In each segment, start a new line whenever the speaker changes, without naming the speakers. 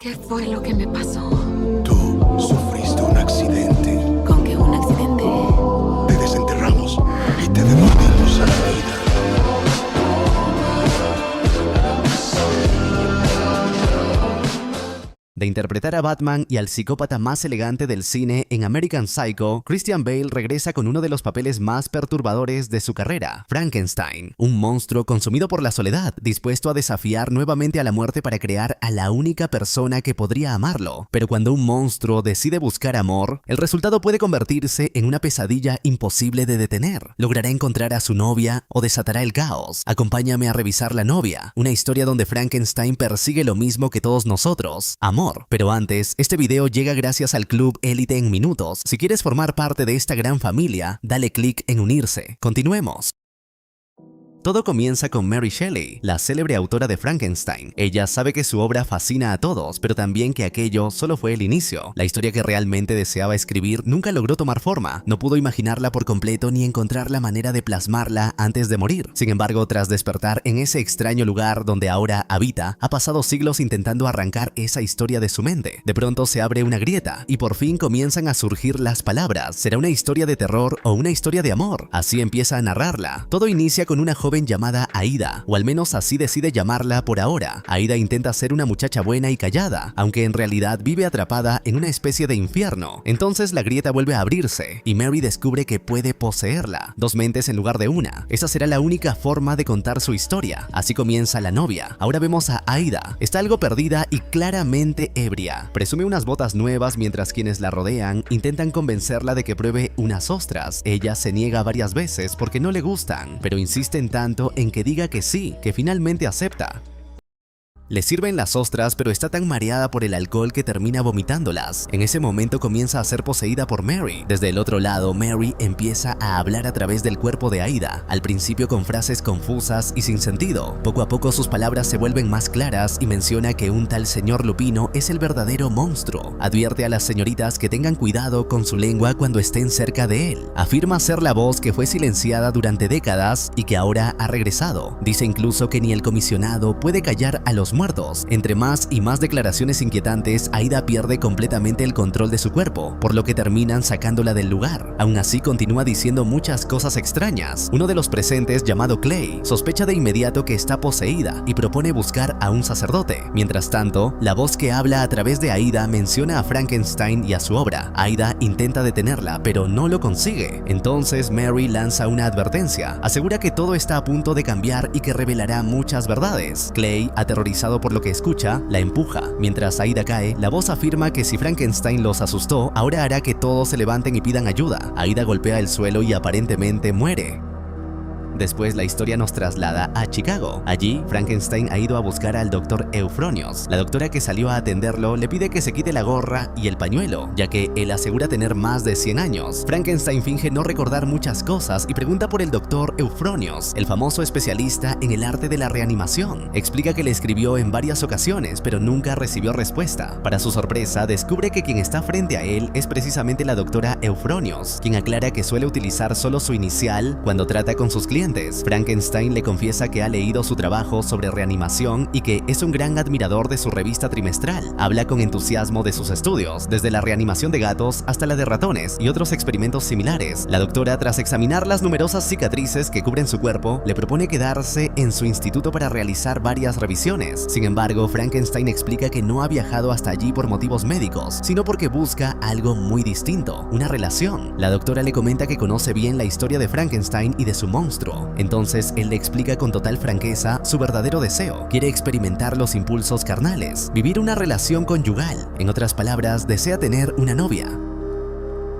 ¿Qué fue lo que me pasó?
Tú sufriste un accidente.
¿Con qué un accidente?
Te desenterramos y te devolvimos a la vida.
De interpretar a Batman y al psicópata más elegante del cine en American Psycho, Christian Bale regresa con uno de los papeles más perturbadores de su carrera, Frankenstein, un monstruo consumido por la soledad, dispuesto a desafiar nuevamente a la muerte para crear a la única persona que podría amarlo. Pero cuando un monstruo decide buscar amor, el resultado puede convertirse en una pesadilla imposible de detener. ¿Logrará encontrar a su novia o desatará el caos? Acompáñame a revisar La novia, una historia donde Frankenstein persigue lo mismo que todos nosotros, amor. Pero antes, este video llega gracias al Club Élite en Minutos. Si quieres formar parte de esta gran familia, dale clic en unirse. Continuemos. Todo comienza con Mary Shelley, la célebre autora de Frankenstein. Ella sabe que su obra fascina a todos, pero también que aquello solo fue el inicio. La historia que realmente deseaba escribir nunca logró tomar forma. No pudo imaginarla por completo ni encontrar la manera de plasmarla antes de morir. Sin embargo, tras despertar en ese extraño lugar donde ahora habita, ha pasado siglos intentando arrancar esa historia de su mente. De pronto se abre una grieta y por fin comienzan a surgir las palabras. ¿Será una historia de terror o una historia de amor? Así empieza a narrarla. Todo inicia con una joven llamada Aida, o al menos así decide llamarla por ahora. Aida intenta ser una muchacha buena y callada, aunque en realidad vive atrapada en una especie de infierno. Entonces la grieta vuelve a abrirse, y Mary descubre que puede poseerla. Dos mentes en lugar de una. Esa será la única forma de contar su historia. Así comienza La novia. Ahora vemos a Aida. Está algo perdida y claramente ebria. Presume unas botas nuevas mientras quienes la rodean intentan convencerla de que pruebe unas ostras. Ella se niega varias veces porque no le gustan, pero insisten tanto en que diga que sí, que finalmente acepta. Le sirven las ostras, pero está tan mareada por el alcohol que termina vomitándolas. En ese momento comienza a ser poseída por Mary. Desde el otro lado, Mary empieza a hablar a través del cuerpo de Aida, al principio con frases confusas y sin sentido. Poco a poco sus palabras se vuelven más claras y menciona que un tal señor Lupino es el verdadero monstruo. Advierte a las señoritas que tengan cuidado con su lengua cuando estén cerca de él. Afirma ser la voz que fue silenciada durante décadas y que ahora ha regresado. Dice incluso que ni el comisionado puede callar a los muertos. Entre más y más declaraciones inquietantes, Aida pierde completamente el control de su cuerpo, por lo que terminan sacándola del lugar. Aún así continúa diciendo muchas cosas extrañas. Uno de los presentes, llamado Clay, sospecha de inmediato que está poseída y propone buscar a un sacerdote. Mientras tanto, la voz que habla a través de Aida menciona a Frankenstein y a su obra. Aida intenta detenerla, pero no lo consigue. Entonces Mary lanza una advertencia. Asegura que todo está a punto de cambiar y que revelará muchas verdades. Clay, aterrorizado por lo que escucha, la empuja. Mientras Aida cae, la voz afirma que si Frankenstein los asustó, ahora hará que todos se levanten y pidan ayuda. Aida golpea el suelo y aparentemente muere. Después la historia nos traslada a Chicago. Allí, Frankenstein ha ido a buscar al doctor Eufronios. La doctora que salió a atenderlo le pide que se quite la gorra y el pañuelo, ya que él asegura tener más de 100 años. Frankenstein finge no recordar muchas cosas y pregunta por el doctor Eufronios, el famoso especialista en el arte de la reanimación. Explica que le escribió en varias ocasiones, pero nunca recibió respuesta. Para su sorpresa, descubre que quien está frente a él es precisamente la doctora Eufronios, quien aclara que suele utilizar solo su inicial cuando trata con sus clientes. Frankenstein le confiesa que ha leído su trabajo sobre reanimación y que es un gran admirador de su revista trimestral. Habla con entusiasmo de sus estudios, desde la reanimación de gatos hasta la de ratones y otros experimentos similares. La doctora, tras examinar las numerosas cicatrices que cubren su cuerpo, le propone quedarse en su instituto para realizar varias revisiones. Sin embargo, Frankenstein explica que no ha viajado hasta allí por motivos médicos, sino porque busca algo muy distinto, una relación. La doctora le comenta que conoce bien la historia de Frankenstein y de su monstruo. Entonces él le explica con total franqueza su verdadero deseo. Quiere experimentar los impulsos carnales, vivir una relación conyugal. En otras palabras, desea tener una novia.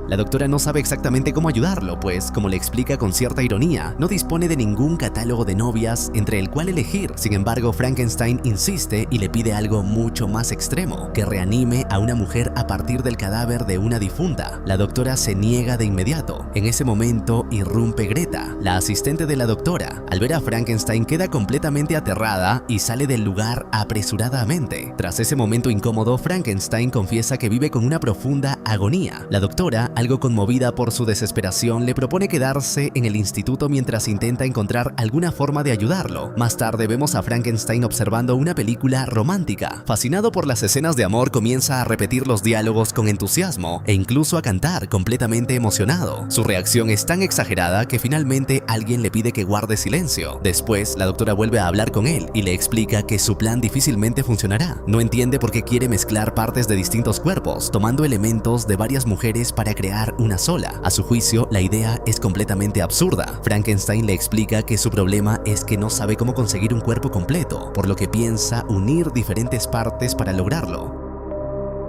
La doctora no sabe exactamente cómo ayudarlo, pues, como le explica con cierta ironía, no dispone de ningún catálogo de novias entre el cual elegir. Sin embargo, Frankenstein insiste y le pide algo mucho más extremo, que reanime a una mujer a partir del cadáver de una difunta. La doctora se niega de inmediato. En ese momento irrumpe Greta, la asistente de la doctora. Al ver a Frankenstein queda completamente aterrada y sale del lugar apresuradamente. Tras ese momento incómodo, Frankenstein confiesa que vive con una profunda agonía. La doctora, Algo conmovida por su desesperación, le propone quedarse en el instituto mientras intenta encontrar alguna forma de ayudarlo. Más tarde vemos a Frankenstein observando una película romántica. Fascinado por las escenas de amor, comienza a repetir los diálogos con entusiasmo e incluso a cantar completamente emocionado. Su reacción es tan exagerada que finalmente alguien le pide que guarde silencio. Después, la doctora vuelve a hablar con él y le explica que su plan difícilmente funcionará. No entiende por qué quiere mezclar partes de distintos cuerpos, tomando elementos de varias mujeres para crear una sola. A su juicio, la idea es completamente absurda. Frankenstein le explica que su problema es que no sabe cómo conseguir un cuerpo completo, por lo que piensa unir diferentes partes para lograrlo.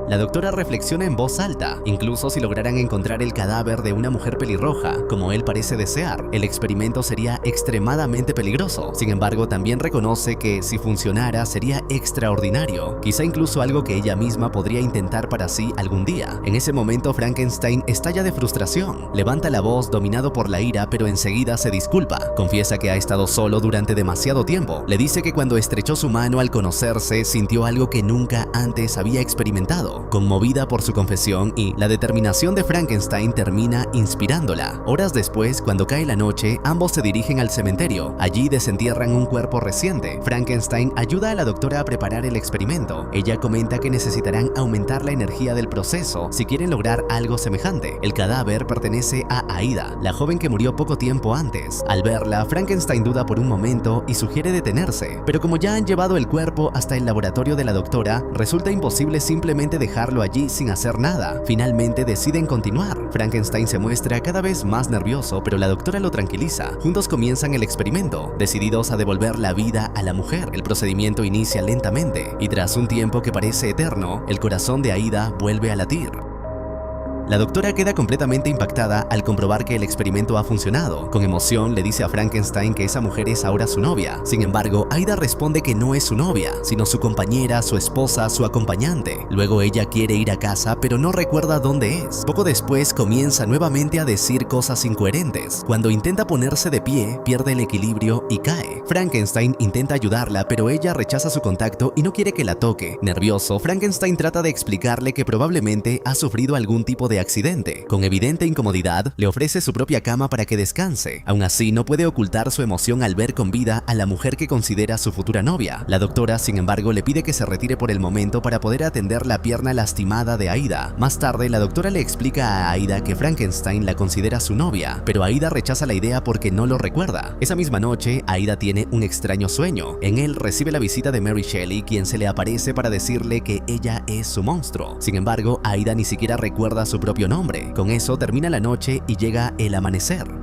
La doctora reflexiona en voz alta. Incluso si lograran encontrar el cadáver de una mujer pelirroja, como él parece desear, el experimento sería extremadamente peligroso. Sin embargo, también reconoce que si funcionara sería extraordinario, quizá incluso algo que ella misma podría intentar para sí algún día. En ese momento, Frankenstein estalla de frustración. Levanta la voz dominado por la ira, pero enseguida se disculpa. Confiesa que ha estado solo durante demasiado tiempo. Le dice que cuando estrechó su mano al conocerse, sintió algo que nunca antes había experimentado. Conmovida por su confesión y la determinación de Frankenstein termina inspirándola. Horas después, cuando cae la noche, ambos se dirigen al cementerio. Allí desentierran un cuerpo reciente. Frankenstein ayuda a la doctora a preparar el experimento. Ella comenta que necesitarán aumentar la energía del proceso si quieren lograr algo semejante. El cadáver pertenece a Aida, la joven que murió poco tiempo antes. Al verla, Frankenstein duda por un momento y sugiere detenerse, pero como ya han llevado el cuerpo hasta el laboratorio de la doctora, resulta imposible simplemente dejarlo allí sin hacer nada. Finalmente deciden continuar. Frankenstein se muestra cada vez más nervioso, pero la doctora lo tranquiliza. Juntos comienzan el experimento, decididos a devolver la vida a la mujer. El procedimiento inicia lentamente, y tras un tiempo que parece eterno, el corazón de Aida vuelve a latir. La doctora queda completamente impactada al comprobar que el experimento ha funcionado. Con emoción le dice a Frankenstein que esa mujer es ahora su novia. Sin embargo, Aida responde que no es su novia, sino su compañera, su esposa, su acompañante. Luego ella quiere ir a casa, pero no recuerda dónde es. Poco después comienza nuevamente a decir cosas incoherentes. Cuando intenta ponerse de pie, pierde el equilibrio y cae. Frankenstein intenta ayudarla, pero ella rechaza su contacto y no quiere que la toque. Nervioso, Frankenstein trata de explicarle que probablemente ha sufrido algún tipo de accidente. Con evidente incomodidad, le ofrece su propia cama para que descanse. Aún así, no puede ocultar su emoción al ver con vida a la mujer que considera su futura novia. La doctora, sin embargo, le pide que se retire por el momento para poder atender la pierna lastimada de Aida. Más tarde, la doctora le explica a Aida que Frankenstein la considera su novia, pero Aida rechaza la idea porque no lo recuerda. Esa misma noche, Aida tiene un extraño sueño. En él recibe la visita de Mary Shelley, quien se le aparece para decirle que ella es su monstruo. Sin embargo, Aida ni siquiera recuerda su propio nombre. Con eso termina la noche y llega el amanecer.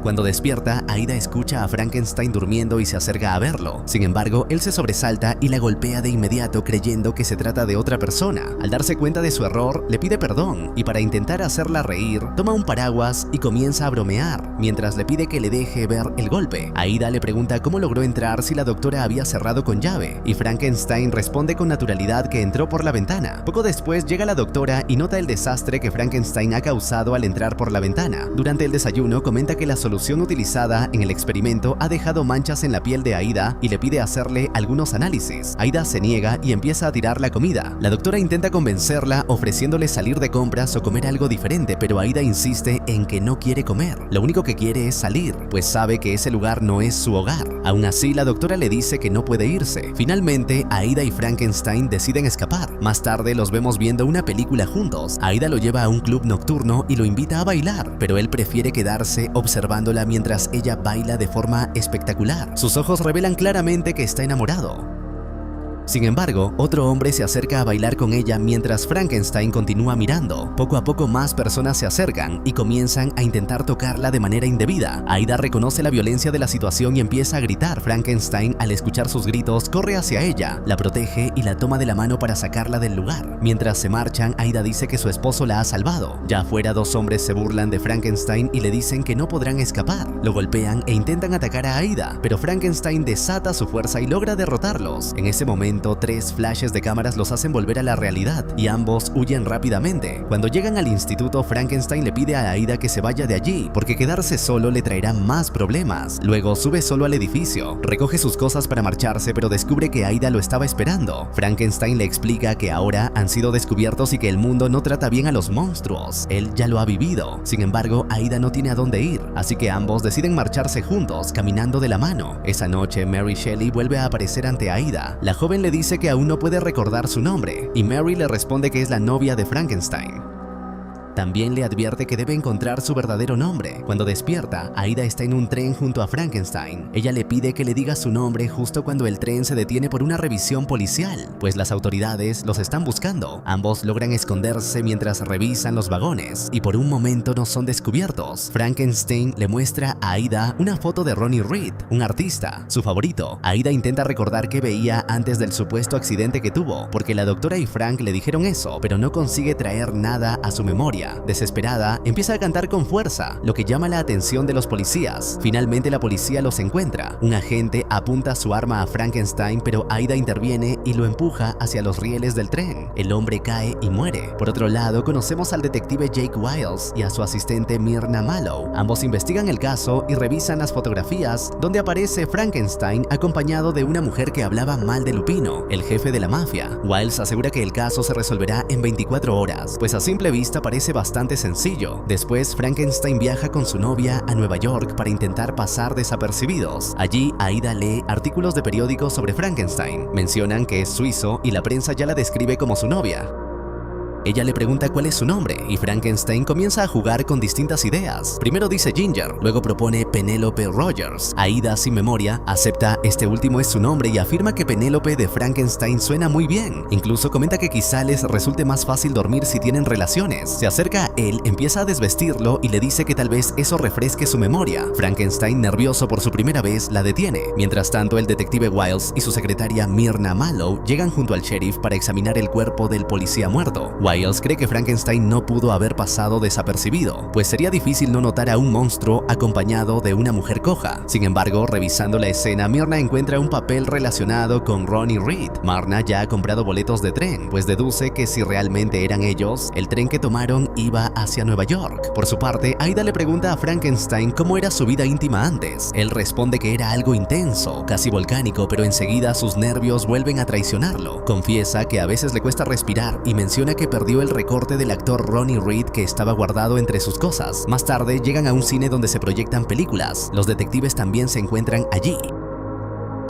Cuando despierta, Aida escucha a Frankenstein durmiendo y se acerca a verlo. Sin embargo, él se sobresalta y la golpea de inmediato creyendo que se trata de otra persona. Al darse cuenta de su error, le pide perdón y para intentar hacerla reír, toma un paraguas y comienza a bromear, mientras le pide que le deje ver el golpe. Aida le pregunta cómo logró entrar si la doctora había cerrado con llave, y Frankenstein responde con naturalidad que entró por la ventana. Poco después llega la doctora y nota el desastre que Frankenstein ha causado al entrar por la ventana. Durante el desayuno comenta que la solución utilizada en el experimento ha dejado manchas en la piel de Aida y le pide hacerle algunos análisis. Aida se niega y empieza a tirar la comida. La doctora intenta convencerla ofreciéndole salir de compras o comer algo diferente, pero Aida insiste en que no quiere comer. Lo único que quiere es salir, pues sabe que ese lugar no es su hogar. Aún así, la doctora le dice que no puede irse. Finalmente, Aida y Frankenstein deciden escapar. Más tarde los vemos viendo una película juntos. Aida lo lleva a un club nocturno y lo invita a bailar, pero él prefiere quedarse observándola mientras ella baila de forma espectacular. Sus ojos revelan claramente que está enamorado. Sin embargo, otro hombre se acerca a bailar con ella mientras Frankenstein continúa mirando. Poco a poco más personas se acercan y comienzan a intentar tocarla de manera indebida. Aida reconoce la violencia de la situación y empieza a gritar. Frankenstein, al escuchar sus gritos, corre hacia ella, la protege y la toma de la mano para sacarla del lugar. Mientras se marchan, Aida dice que su esposo la ha salvado. Ya afuera, dos hombres se burlan de Frankenstein y le dicen que no podrán escapar. Lo golpean e intentan atacar a Aida, pero Frankenstein desata su fuerza y logra derrotarlos. En ese momento, momento, 3 flashes de cámaras los hacen volver a la realidad y ambos huyen rápidamente. Cuando llegan al instituto, Frankenstein le pide a Aida que se vaya de allí porque quedarse solo le traerá más problemas. Luego sube solo al edificio, recoge sus cosas para marcharse, pero descubre que Aida lo estaba esperando. Frankenstein le explica que ahora han sido descubiertos y que el mundo no trata bien a los monstruos. Él ya lo ha vivido. Sin embargo, Aida no tiene a dónde ir, así que ambos deciden marcharse juntos, caminando de la mano. Esa noche, Mary Shelley vuelve a aparecer ante Aida. La joven le dice que aún no puede recordar su nombre, y Mary le responde que es la novia de Frankenstein. También le advierte que debe encontrar su verdadero nombre. Cuando despierta, Aida está en un tren junto a Frankenstein. Ella le pide que le diga su nombre justo cuando el tren se detiene por una revisión policial, pues las autoridades los están buscando. Ambos logran esconderse mientras revisan los vagones, y por un momento no son descubiertos. Frankenstein le muestra a Aida una foto de Ronnie Reed, un artista, su favorito. Aida intenta recordar qué veía antes del supuesto accidente que tuvo, porque la doctora y Frank le dijeron eso, pero no consigue traer nada a su memoria. Desesperada, empieza a cantar con fuerza, lo que llama la atención de los policías. Finalmente la policía los encuentra. Un agente apunta su arma a Frankenstein, pero Aida interviene y lo empuja hacia los rieles del tren. El hombre cae y muere. Por otro lado, conocemos al detective Jake Wiles y a su asistente Myrna Mallow. Ambos investigan el caso y revisan las fotografías donde aparece Frankenstein acompañado de una mujer que hablaba mal de Lupino, el jefe de la mafia. Wiles asegura que el caso se resolverá en 24 horas, pues a simple vista parece bastante sencillo. Después, Frankenstein viaja con su novia a Nueva York para intentar pasar desapercibidos. Allí, Aida lee artículos de periódicos sobre Frankenstein. Mencionan que es suizo y la prensa ya la describe como su novia. Ella le pregunta cuál es su nombre y Frankenstein comienza a jugar con distintas ideas. Primero dice Ginger, luego propone Penelope Rogers. Aida, sin memoria, acepta este último es su nombre y afirma que Penélope de Frankenstein suena muy bien. Incluso comenta que quizá les resulte más fácil dormir si tienen relaciones. Se acerca a él, empieza a desvestirlo y le dice que tal vez eso refresque su memoria. Frankenstein, nervioso por su primera vez, la detiene. Mientras tanto, el detective Wiles y su secretaria Myrna Mallow llegan junto al sheriff para examinar el cuerpo del policía muerto. Wiles cree que Frankenstein no pudo haber pasado desapercibido, pues sería difícil no notar a un monstruo acompañado de una mujer coja. Sin embargo, revisando la escena, Myrna encuentra un papel relacionado con Ronnie Reed. Myrna ya ha comprado boletos de tren, pues deduce que si realmente eran ellos, el tren que tomaron iba hacia Nueva York. Por su parte, Aida le pregunta a Frankenstein cómo era su vida íntima antes. Él responde que era algo intenso, casi volcánico, pero enseguida sus nervios vuelven a traicionarlo. Confiesa que a veces le cuesta respirar y menciona que perdió el recorte del actor Ronnie Reed que estaba guardado entre sus cosas. Más tarde llegan a un cine donde se proyectan películas. Los detectives también se encuentran allí.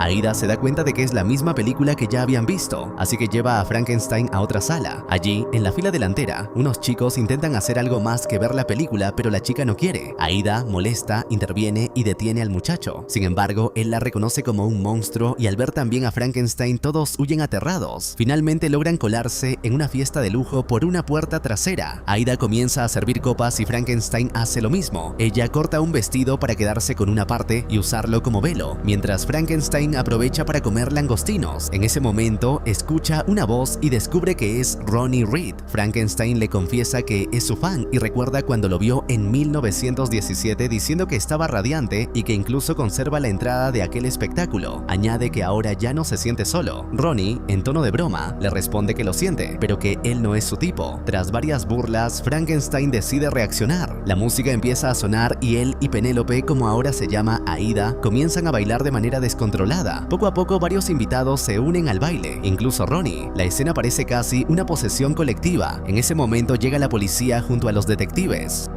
Aida se da cuenta de que es la misma película que ya habían visto, así que lleva a Frankenstein a otra sala. Allí, en la fila delantera, unos chicos intentan hacer algo más que ver la película, pero la chica no quiere. Aida, molesta, interviene y detiene al muchacho. Sin embargo, él la reconoce como un monstruo y al ver también a Frankenstein todos huyen aterrados. Finalmente logran colarse en una fiesta de lujo por una puerta trasera. Aida comienza a servir copas y Frankenstein hace lo mismo. Ella corta un vestido para quedarse con una parte y usarlo como velo, mientras Frankenstein aprovecha para comer langostinos. En ese momento, escucha una voz y descubre que es Ronnie Reed. Frankenstein le confiesa que es su fan y recuerda cuando lo vio en 1917 diciendo que estaba radiante y que incluso conserva la entrada de aquel espectáculo. Añade que ahora ya no se siente solo. Ronnie, en tono de broma, le responde que lo siente, pero que él no es su tipo. Tras varias burlas, Frankenstein decide reaccionar. La música empieza a sonar y él y Penélope, como ahora se llama Aida, comienzan a bailar de manera descontrolada. Poco a poco varios invitados se unen al baile, incluso Ronnie. La escena parece casi una posesión colectiva. En ese momento llega la policía junto a los detectives.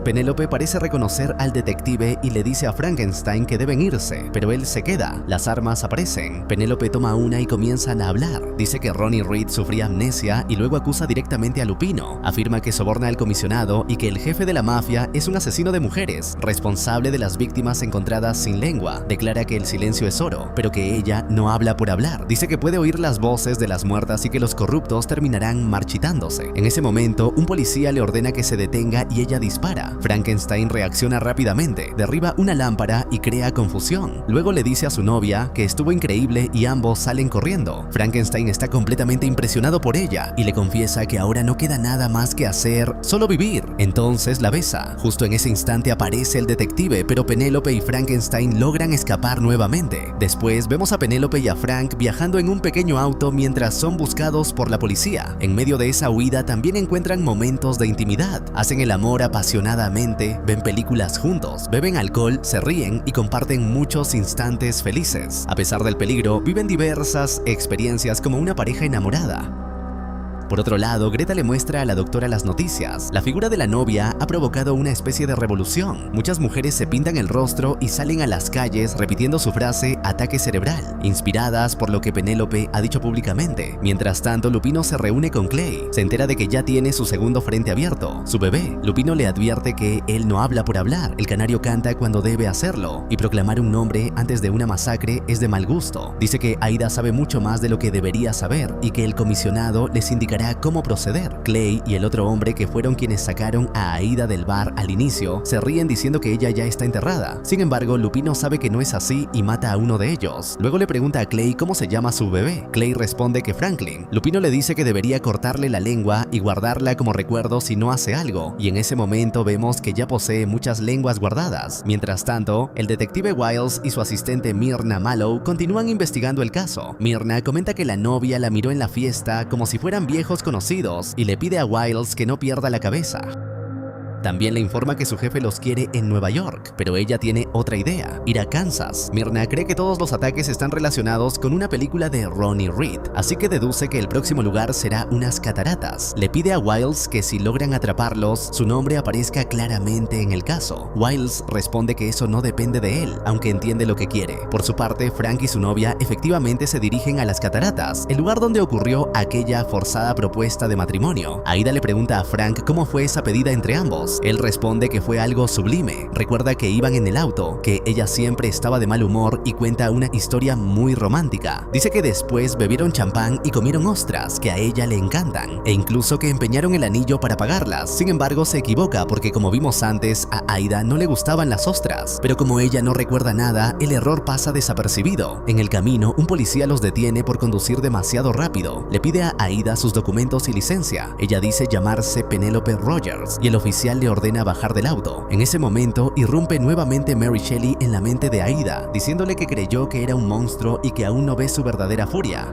Penélope parece reconocer al detective y le dice a Frankenstein que deben irse, pero él se queda. Las armas aparecen. Penélope toma una y comienzan a hablar. Dice que Ronnie Reed sufría amnesia y luego acusa directamente a Lupino. Afirma que soborna al comisionado y que el jefe de la mafia es un asesino de mujeres, responsable de las víctimas encontradas sin lengua. Declara que el silencio es oro, pero que ella no habla por hablar. Dice que puede oír las voces de las muertas y que los corruptos terminarán marchitándose. En ese momento, un policía le ordena que se detenga y ella dispara. ella. Frankenstein reacciona rápidamente, derriba una lámpara y crea confusión. Luego le dice a su novia que estuvo increíble y ambos salen corriendo. Frankenstein está completamente impresionado por ella y le confiesa que ahora no queda nada más que hacer, solo vivir. Entonces la besa. Justo en ese instante aparece el detective, pero Penélope y Frankenstein logran escapar nuevamente. Después vemos a Penélope y a Frank viajando en un pequeño auto mientras son buscados por la policía. En medio de esa huida también encuentran momentos de intimidad. Hacen el amor apasionadamente, ven películas juntos, beben alcohol, se ríen y comparten muchos instantes felices. A pesar del peligro, viven diversas experiencias como una pareja enamorada. Por otro lado, Greta le muestra a la doctora las noticias. La figura de la novia ha provocado una especie de revolución. Muchas mujeres se pintan el rostro y salen a las calles repitiendo su frase ataque cerebral, inspiradas por lo que Penélope ha dicho públicamente. Mientras tanto, Lupino se reúne con Clay. Se entera de que ya tiene su segundo frente abierto, su bebé. Lupino le advierte que él no habla por hablar. El canario canta cuando debe hacerlo, y proclamar un nombre antes de una masacre es de mal gusto. Dice que Aida sabe mucho más de lo que debería saber y que el comisionado les indicará cómo proceder. Clay y el otro hombre que fueron quienes sacaron a Aida del bar al inicio se ríen diciendo que ella ya está enterrada. Sin embargo, Lupino sabe que no es así y mata a uno de ellos. Luego le pregunta a Clay cómo se llama su bebé. Clay responde que Franklin. Lupino le dice que debería cortarle la lengua y guardarla como recuerdo si no hace algo, y en ese momento vemos que ya posee muchas lenguas guardadas. Mientras tanto, el detective Wiles y su asistente Myrna Mallow continúan investigando el caso. Myrna comenta que la novia la miró en la fiesta como si fueran viejos conocidos y le pide a Wiles que no pierda la cabeza. También le informa que su jefe los quiere en Nueva York, pero ella tiene otra idea, ir a Kansas. Myrna cree que todos los ataques están relacionados con una película de Ronnie Reed, así que deduce que el próximo lugar será unas cataratas. Le pide a Wiles que si logran atraparlos, su nombre aparezca claramente en el caso. Wiles responde que eso no depende de él, aunque entiende lo que quiere. Por su parte, Frank y su novia efectivamente se dirigen a las cataratas, el lugar donde ocurrió aquella forzada propuesta de matrimonio. Aida le pregunta a Frank cómo fue esa pedida entre ambos. Él responde que fue algo sublime. Recuerda que iban en el auto, que ella siempre estaba de mal humor y cuenta una historia muy romántica. Dice que después bebieron champán y comieron ostras, que a ella le encantan, e incluso que empeñaron el anillo para pagarlas. Sin embargo, se equivoca porque, como vimos antes, a Aida no le gustaban las ostras. Pero como ella no recuerda nada, el error pasa desapercibido. En el camino, un policía los detiene por conducir demasiado rápido. Le pide a Aida sus documentos y licencia. Ella dice llamarse Penélope Rogers y el oficial le ordena bajar del auto. En ese momento irrumpe nuevamente Mary Shelley en la mente de Aida, diciéndole que creyó que era un monstruo y que aún no ve su verdadera furia.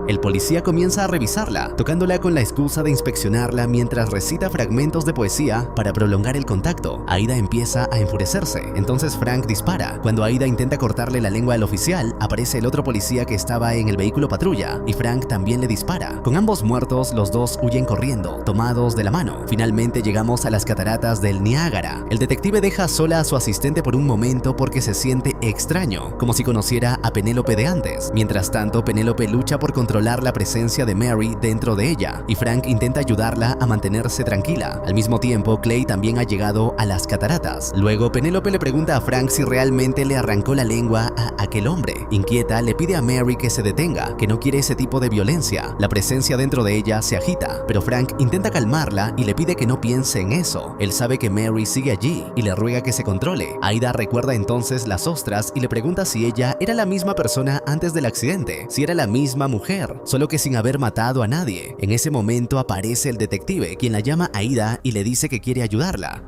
El policía comienza a revisarla, tocándola con la excusa de inspeccionarla mientras recita fragmentos de poesía para prolongar el contacto. Aida empieza a enfurecerse, entonces Frank dispara. Cuando Aida intenta cortarle la lengua al oficial, aparece el otro policía que estaba en el vehículo patrulla, y Frank también le dispara. Con ambos muertos, los dos huyen corriendo, tomados de la mano. Finalmente llegamos a las cataratas del Niágara. El detective deja sola a su asistente por un momento porque se siente extraño, como si conociera a Penélope de antes. Mientras tanto, Penélope lucha por controlar la presencia de Mary dentro de ella, y Frank intenta ayudarla a mantenerse tranquila. Al mismo tiempo, Clay también ha llegado a las cataratas. Luego, Penélope le pregunta a Frank si realmente le arrancó la lengua a aquel hombre. Inquieta, le pide a Mary que se detenga, que no quiere ese tipo de violencia. La presencia dentro de ella se agita, pero Frank intenta calmarla y le pide que no piense en eso. Él sabe que Mary sigue allí y le ruega que se controle. Aida recuerda entonces las ostras y le pregunta si ella era la misma persona antes del accidente, si era la misma mujer, solo que sin haber matado a nadie. En ese momento aparece el detective, quien la llama Aida y le dice que quiere ayudarla.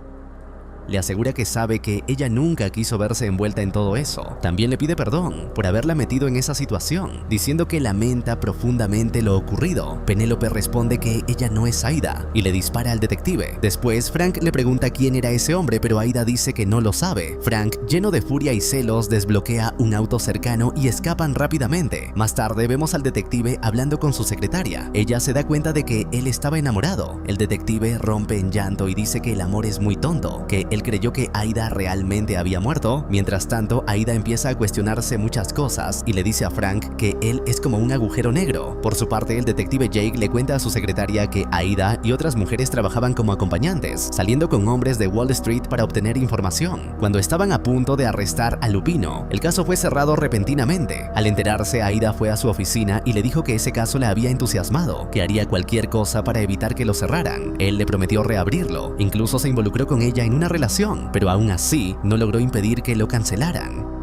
Le asegura que sabe que ella nunca quiso verse envuelta en todo eso. También le pide perdón por haberla metido en esa situación, diciendo que lamenta profundamente lo ocurrido. Penélope responde que ella no es Aida y le dispara al detective. Después, Frank le pregunta quién era ese hombre, pero Aida dice que no lo sabe. Frank, lleno de furia y celos, desbloquea un auto cercano y escapan rápidamente. Más tarde vemos al detective hablando con su secretaria. Ella se da cuenta de que él estaba enamorado. El detective rompe en llanto y dice que el amor es muy tonto, que él creyó que Aida realmente había muerto. Mientras tanto, Aida empieza a cuestionarse muchas cosas y le dice a Frank que él es como un agujero negro. Por su parte, el detective Jake le cuenta a su secretaria que Aida y otras mujeres trabajaban como acompañantes, saliendo con hombres de Wall Street para obtener información. Cuando estaban a punto de arrestar a Lupino, el caso fue cerrado repentinamente. Al enterarse, Aida fue a su oficina y le dijo que ese caso la había entusiasmado, que haría cualquier cosa para evitar que lo cerraran. Él le prometió reabrirlo, incluso se involucró con ella en una relación, pero aún así no logró impedir que lo cancelaran.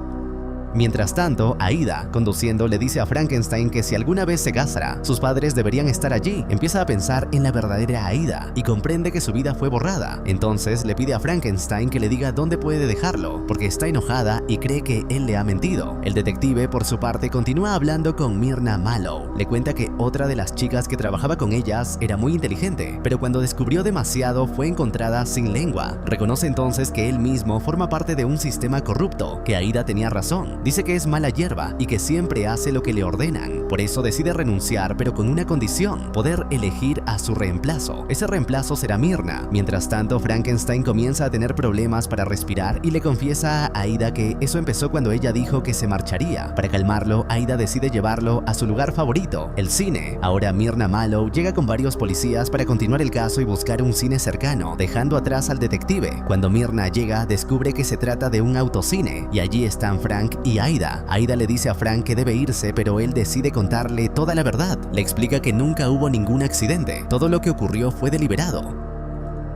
Mientras tanto, Aida, conduciendo, le dice a Frankenstein que si alguna vez se casara, sus padres deberían estar allí. Empieza a pensar en la verdadera Aida y comprende que su vida fue borrada. Entonces le pide a Frankenstein que le diga dónde puede dejarlo, porque está enojada y cree que él le ha mentido. El detective, por su parte, continúa hablando con Myrna Mallow. Le cuenta que otra de las chicas que trabajaba con ellas era muy inteligente, pero cuando descubrió demasiado fue encontrada sin lengua. Reconoce entonces que él mismo forma parte de un sistema corrupto, que Aida tenía razón. Dice que es mala hierba y que siempre hace lo que le ordenan. Por eso decide renunciar, pero con una condición: poder elegir a su reemplazo. Ese reemplazo será Myrna. Mientras tanto, Frankenstein comienza a tener problemas para respirar y le confiesa a Aida que eso empezó cuando ella dijo que se marcharía. Para calmarlo, Aida decide llevarlo a su lugar favorito, el cine. Ahora Myrna Mallow llega con varios policías para continuar el caso y buscar un cine cercano, dejando atrás al detective. Cuando Myrna llega, descubre que se trata de un autocine y allí están Frank y Aida. Aida le dice a Frank que debe irse, pero él decide contarle toda la verdad. Le explica que nunca hubo ningún accidente, todo lo que ocurrió fue deliberado.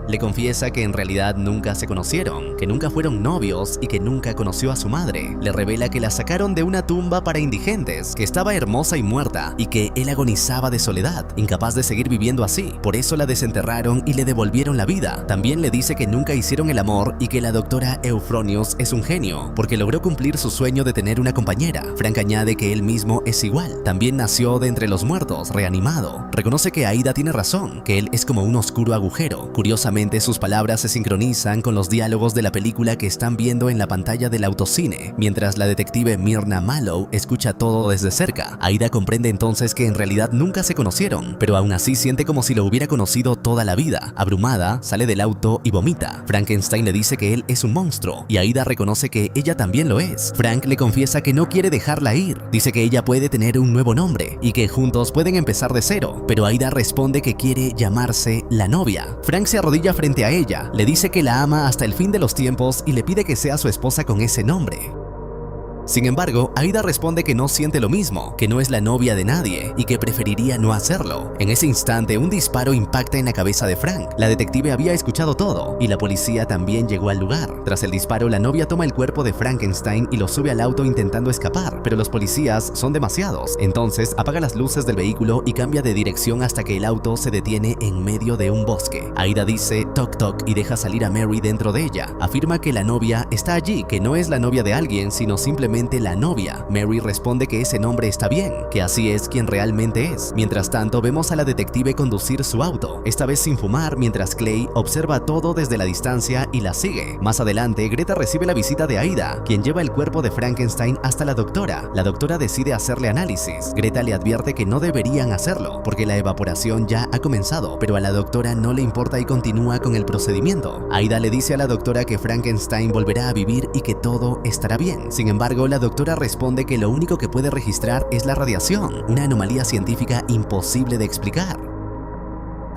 Le confiesa que en realidad nunca se conocieron, que nunca fueron novios y que nunca conoció a su madre. Le revela que la sacaron de una tumba para indigentes, que estaba hermosa y muerta y que él agonizaba de soledad, incapaz de seguir viviendo así. Por eso la desenterraron y le devolvieron la vida. También le dice que nunca hicieron el amor y que la doctora Euphronius es un genio, porque logró cumplir su sueño de tener una compañera. Frank añade que él mismo es igual. También nació de entre los muertos, reanimado. Reconoce que Aida tiene razón, que él es como un oscuro agujero. Curiosamente, sus palabras se sincronizan con los diálogos de la película que están viendo en la pantalla del autocine. Mientras la detective Myrna Mallow escucha todo desde cerca, Aida comprende entonces que en realidad nunca se conocieron, pero aún así siente como si lo hubiera conocido toda la vida. Abrumada, sale del auto y vomita. Frankenstein le dice que él es un monstruo y Aida reconoce que ella también lo es. Frank le confiesa que no quiere dejarla ir. Dice que ella puede tener un nuevo nombre y que juntos pueden empezar de cero, pero Aida responde que quiere llamarse la novia. Frank se arrodilla frente a ella, le dice que la ama hasta el fin de los tiempos y le pide que sea su esposa con ese nombre. Sin embargo, Aida responde que no siente lo mismo, que no es la novia de nadie y que preferiría no hacerlo. En ese instante, un disparo impacta en la cabeza de Frank. La detective había escuchado todo y la policía también llegó al lugar. Tras el disparo, la novia toma el cuerpo de Frankenstein y lo sube al auto intentando escapar, pero los policías son demasiados. Entonces, apaga las luces del vehículo y cambia de dirección hasta que el auto se detiene en medio de un bosque. Aida dice toc toc y deja salir a Mary dentro de ella. Afirma que la novia está allí, que no es la novia de alguien, sino simplemente la novia. Mary responde que ese nombre está bien, que así es quien realmente es. Mientras tanto, vemos a la detective conducir su auto, esta vez sin fumar, mientras Clay observa todo desde la distancia y la sigue. Más adelante, Greta recibe la visita de Aida, quien lleva el cuerpo de Frankenstein hasta la doctora. La doctora decide hacerle análisis. Greta le advierte que no deberían hacerlo, porque la evaporación ya ha comenzado, pero a la doctora no le importa y continúa con el procedimiento. Aida le dice a la doctora que Frankenstein volverá a vivir y que todo estará bien. Sin embargo, la doctora responde que lo único que puede registrar es la radiación, una anomalía científica imposible de explicar.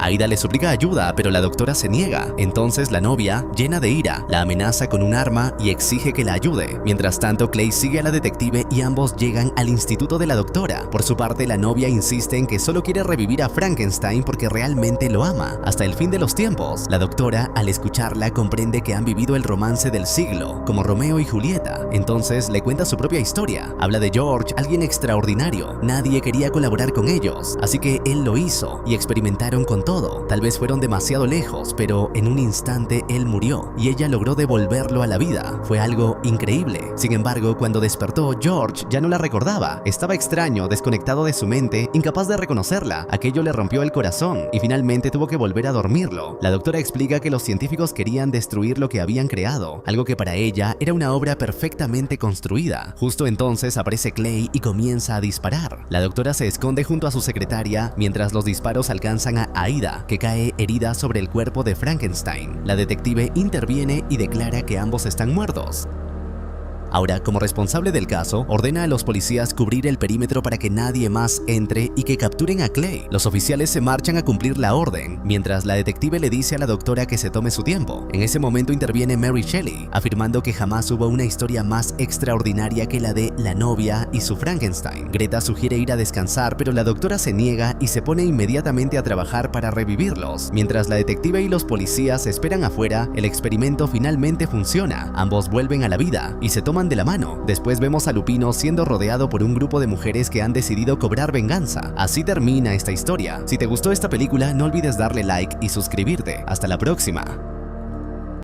Aida le suplica ayuda, pero la doctora se niega. Entonces la novia, llena de ira, la amenaza con un arma y exige que la ayude. Mientras tanto, Clay sigue a la detective y ambos llegan al instituto de la doctora. Por su parte, la novia insiste en que solo quiere revivir a Frankenstein porque realmente lo ama, hasta el fin de los tiempos. La doctora, al escucharla, comprende que han vivido el romance del siglo, como Romeo y Julieta. Entonces le cuenta su propia historia. Habla de George, alguien extraordinario. Nadie quería colaborar con ellos, así que él lo hizo y experimentaron con todo. Tal vez fueron demasiado lejos, pero en un instante él murió y ella logró devolverlo a la vida. Fue algo increíble. Sin embargo, cuando despertó, George ya no la recordaba. Estaba extraño, desconectado de su mente, incapaz de reconocerla. Aquello le rompió el corazón y finalmente tuvo que volver a dormirlo. La doctora explica que los científicos querían destruir lo que habían creado, algo que para ella era una obra perfectamente construida. Justo entonces aparece Clay y comienza a disparar. La doctora se esconde junto a su secretaria mientras los disparos alcanzan a Aida, vida, que cae herida sobre el cuerpo de Frankenstein. La detective interviene y declara que ambos están muertos. Ahora, como responsable del caso, ordena a los policías cubrir el perímetro para que nadie más entre y que capturen a Clay. Los oficiales se marchan a cumplir la orden, mientras la detective le dice a la doctora que se tome su tiempo. En ese momento interviene Mary Shelley, afirmando que jamás hubo una historia más extraordinaria que la de la novia y su Frankenstein. Greta sugiere ir a descansar, pero la doctora se niega y se pone inmediatamente a trabajar para revivirlos. Mientras la detective y los policías esperan afuera, el experimento finalmente funciona. Ambos vuelven a la vida y se toman de la mano. Después vemos a Lupino siendo rodeado por un grupo de mujeres que han decidido cobrar venganza. Así termina esta historia. Si te gustó esta película, no olvides darle like y suscribirte. Hasta la próxima.